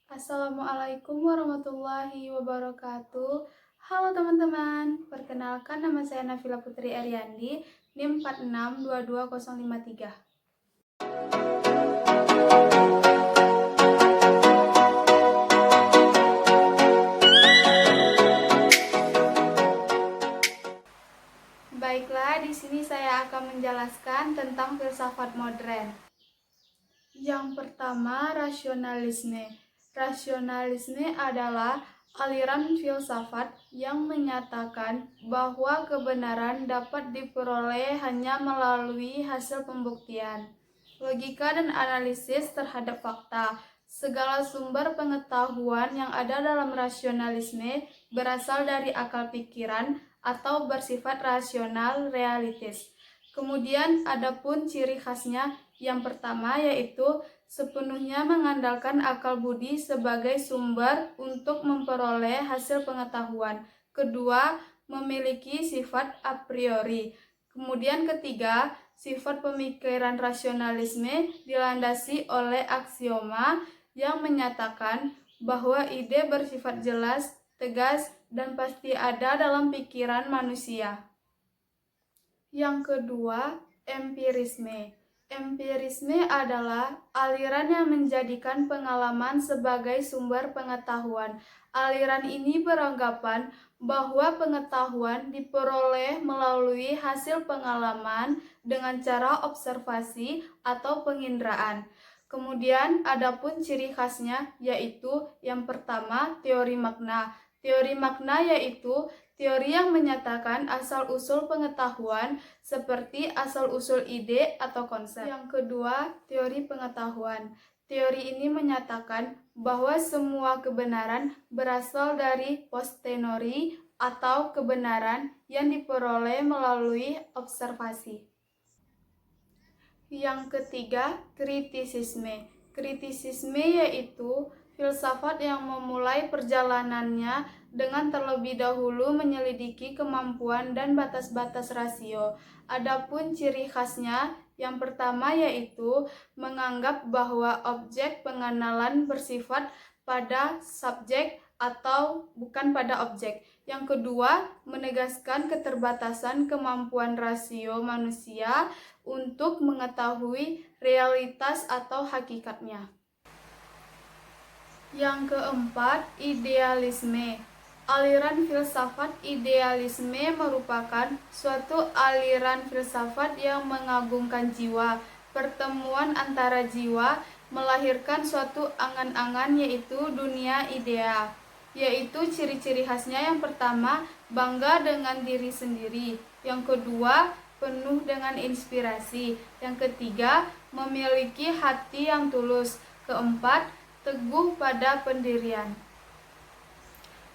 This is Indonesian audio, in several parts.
Assalamualaikum warahmatullahi wabarakatuh. Halo teman-teman, perkenalkan nama saya Nafila Putri Ariandi, NIM 4622053. Baiklah, di sini saya akan menjelaskan tentang filsafat modern. Yang pertama, rasionalisme. Rasionalisme adalah aliran filsafat yang menyatakan bahwa kebenaran dapat diperoleh hanya melalui hasil pembuktian, logika dan analisis terhadap fakta. Segala sumber pengetahuan yang ada dalam rasionalisme berasal dari akal pikiran atau bersifat rasional realistis. Kemudian adapun ciri khasnya, yang pertama yaitu sepenuhnya mengandalkan akal budi sebagai sumber untuk memperoleh hasil pengetahuan. Kedua, memiliki sifat a priori. Kemudian ketiga, sifat pemikiran rasionalisme dilandasi oleh aksioma yang menyatakan bahwa ide bersifat jelas, tegas, dan pasti ada dalam pikiran manusia. Yang kedua, empirisme. Empirisme adalah aliran yang menjadikan pengalaman sebagai sumber pengetahuan. Aliran ini beranggapan bahwa pengetahuan diperoleh melalui hasil pengalaman dengan cara observasi atau penginderaan. Kemudian adapun ciri khasnya yaitu yang pertama, teori makna. Teori makna yaitu teori yang menyatakan asal-usul pengetahuan seperti asal-usul ide atau konsep. Yang kedua, teori pengetahuan. Teori ini menyatakan bahwa semua kebenaran berasal dari posteriori atau kebenaran yang diperoleh melalui observasi. Yang ketiga, kritisisme. Kritisisme yaitu filsafat yang memulai perjalanannya dengan terlebih dahulu menyelidiki kemampuan dan batas-batas rasio. Adapun ciri khasnya, yang pertama yaitu menganggap bahwa objek pengenalan bersifat pada subjek atau bukan pada objek. Yang kedua, menegaskan keterbatasan kemampuan rasio manusia untuk mengetahui realitas atau hakikatnya. Yang keempat, idealisme. Aliran filsafat idealisme merupakan suatu aliran filsafat yang mengagungkan jiwa. Pertemuan antara jiwa melahirkan suatu angan-angan yaitu dunia ideal. Yaitu ciri-ciri khasnya yang pertama, bangga dengan diri sendiri. Yang kedua, penuh dengan inspirasi. Yang ketiga, memiliki hati yang tulus. Keempat, teguh pada pendirian.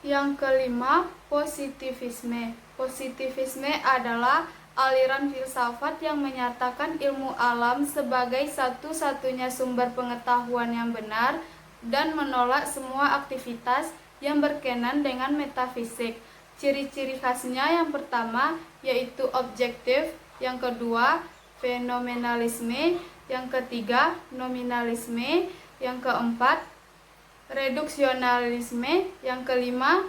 Yang kelima, positivisme. Positivisme adalah aliran filsafat yang menyatakan ilmu alam sebagai satu-satunya sumber pengetahuan yang benar dan menolak semua aktivitas yang berkenaan dengan metafisik. Ciri-ciri khasnya yang pertama yaitu objektif, yang kedua fenomenalisme, yang ketiga nominalisme, yang keempat reduksionalisme, yang kelima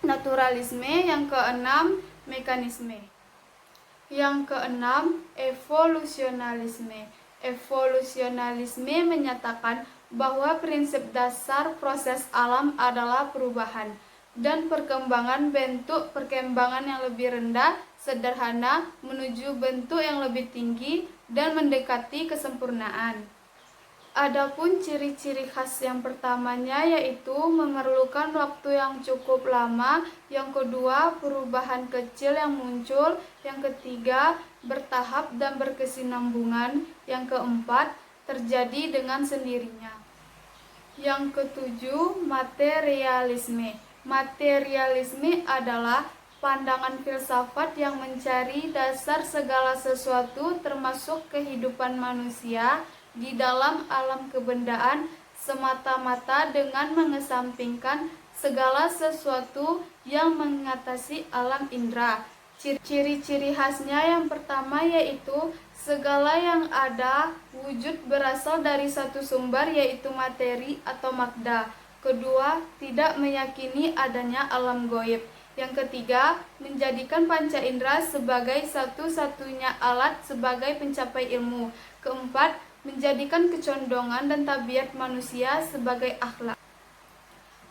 naturalisme, yang keenam mekanisme. Yang keenam, evolusionalisme. Evolusionalisme menyatakan bahwa prinsip dasar proses alam adalah perubahan dan perkembangan bentuk perkembangan yang lebih rendah, sederhana, menuju bentuk yang lebih tinggi dan mendekati kesempurnaan. Adapun ciri-ciri khas yang pertamanya yaitu memerlukan waktu yang cukup lama, yang kedua perubahan kecil yang muncul, yang ketiga bertahap dan berkesinambungan, yang keempat terjadi dengan sendirinya. Yang ketujuh, materialisme. Materialisme adalah pandangan filsafat yang mencari dasar segala sesuatu termasuk kehidupan manusia di dalam alam kebendaan semata-mata dengan mengesampingkan segala sesuatu yang mengatasi alam indera. Ciri-ciri khasnya yang pertama yaitu segala yang ada wujud berasal dari satu sumber yaitu materi atau makda. Kedua, tidak meyakini adanya alam goib. Yang ketiga, menjadikan panca indera sebagai satu-satunya alat sebagai pencapai ilmu. Keempat, menjadikan kecondongan dan tabiat manusia sebagai akhlak.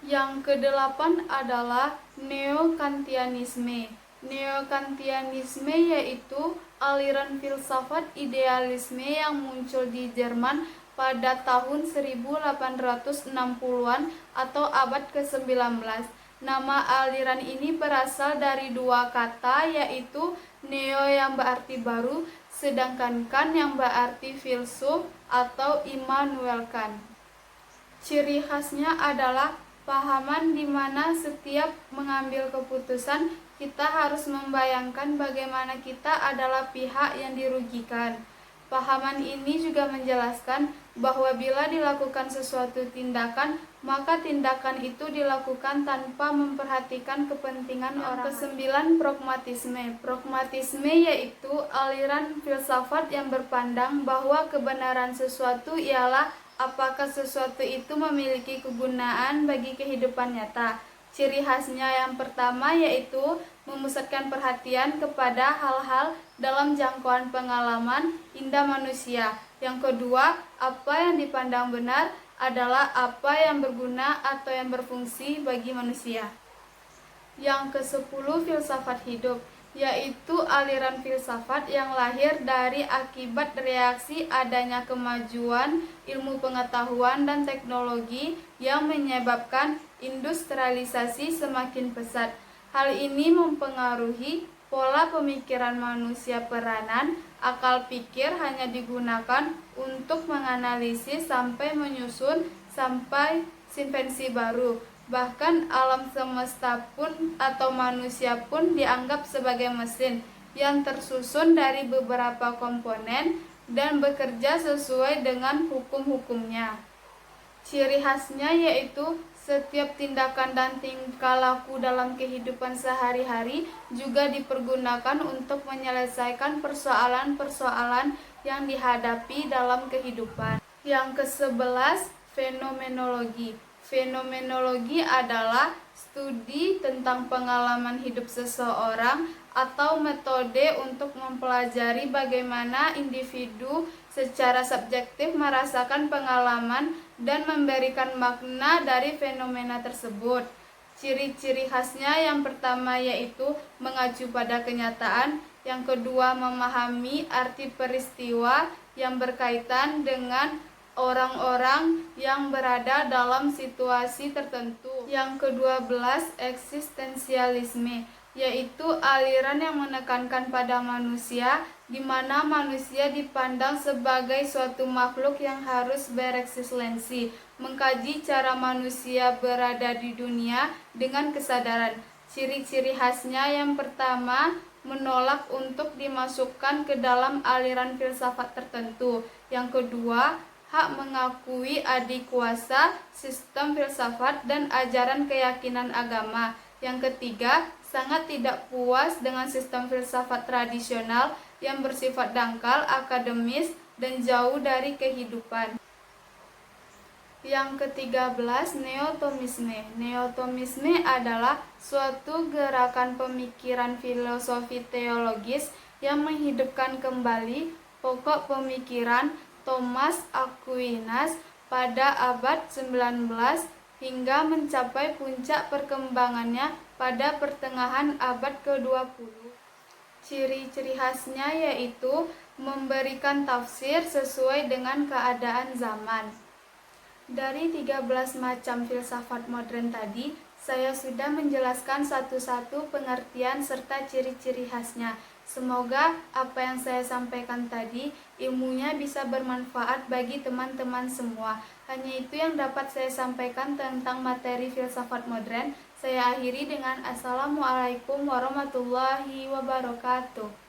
Yang kedelapan adalah Neo-Kantianisme. Neo-Kantianisme yaitu aliran filsafat idealisme yang muncul di Jerman pada tahun 1860-an atau abad ke-19. Nama aliran ini berasal dari dua kata yaitu neo yang berarti baru, sedangkan kan yang berarti filsuf atau Immanuel Kant. Ciri khasnya adalah pahaman di mana setiap mengambil keputusan kita harus membayangkan bagaimana kita adalah pihak yang dirugikan. Pahaman ini juga menjelaskan bahwa bila dilakukan sesuatu tindakan, maka tindakan itu dilakukan tanpa memperhatikan kepentingan orang. Kesembilan, pragmatisme. Pragmatisme yaitu aliran filsafat yang berpandang bahwa kebenaran sesuatu ialah apakah sesuatu itu memiliki kegunaan bagi kehidupan nyata. Ciri khasnya yang pertama yaitu memusatkan perhatian kepada hal-hal dalam jangkauan pengalaman indah manusia. Yang kedua, apa yang dipandang benar adalah apa yang berguna atau yang berfungsi bagi manusia. Yang ke-10, filsafat hidup, yaitu aliran filsafat yang lahir dari akibat reaksi adanya kemajuan ilmu pengetahuan dan teknologi yang menyebabkan industrialisasi semakin pesat. Hal ini mempengaruhi pola pemikiran manusia. Peranan akal pikir hanya digunakan untuk menganalisis sampai menyusun sampai invensi baru. Bahkan alam semesta pun atau manusia pun dianggap sebagai mesin yang tersusun dari beberapa komponen dan bekerja sesuai dengan hukum-hukumnya. Ciri khasnya yaitu setiap tindakan dan tingkah laku dalam kehidupan sehari-hari juga dipergunakan untuk menyelesaikan persoalan-persoalan yang dihadapi dalam kehidupan. Yang ke-11, fenomenologi. Fenomenologi adalah studi tentang pengalaman hidup seseorang atau metode untuk mempelajari bagaimana individu secara subjektif merasakan pengalaman dan memberikan makna dari fenomena tersebut. Ciri-ciri khasnya yang pertama yaitu mengacu pada kenyataan, yang kedua memahami arti peristiwa yang berkaitan dengan orang-orang yang berada dalam situasi tertentu. Yang ke-12, eksistensialisme, yaitu aliran yang menekankan pada manusia, di mana manusia dipandang sebagai suatu makhluk yang harus bereksistensi, mengkaji cara manusia berada di dunia dengan kesadaran. Ciri-ciri khasnya yang pertama, menolak untuk dimasukkan ke dalam aliran filsafat tertentu. Yang kedua, hak mengakui adikuasa sistem filsafat dan ajaran keyakinan agama. Yang ketiga, sangat tidak puas dengan sistem filsafat tradisional yang bersifat dangkal, akademis, dan jauh dari kehidupan. Yang ke-13, neotomisme. Neotomisme adalah suatu gerakan pemikiran filosofi teologis yang menghidupkan kembali pokok pemikiran Thomas Aquinas pada abad 19 hingga mencapai puncak perkembangannya pada pertengahan abad ke-20. Ciri-ciri khasnya yaitu memberikan tafsir sesuai dengan keadaan zaman. Dari 13 macam filsafat modern tadi, saya sudah menjelaskan satu-satu pengertian serta ciri-ciri khasnya. Semoga apa yang saya sampaikan tadi ilmunya bisa bermanfaat bagi teman-teman semua. Hanya itu yang dapat saya sampaikan tentang materi filsafat modern. Saya akhiri dengan Assalamualaikum warahmatullahi wabarakatuh.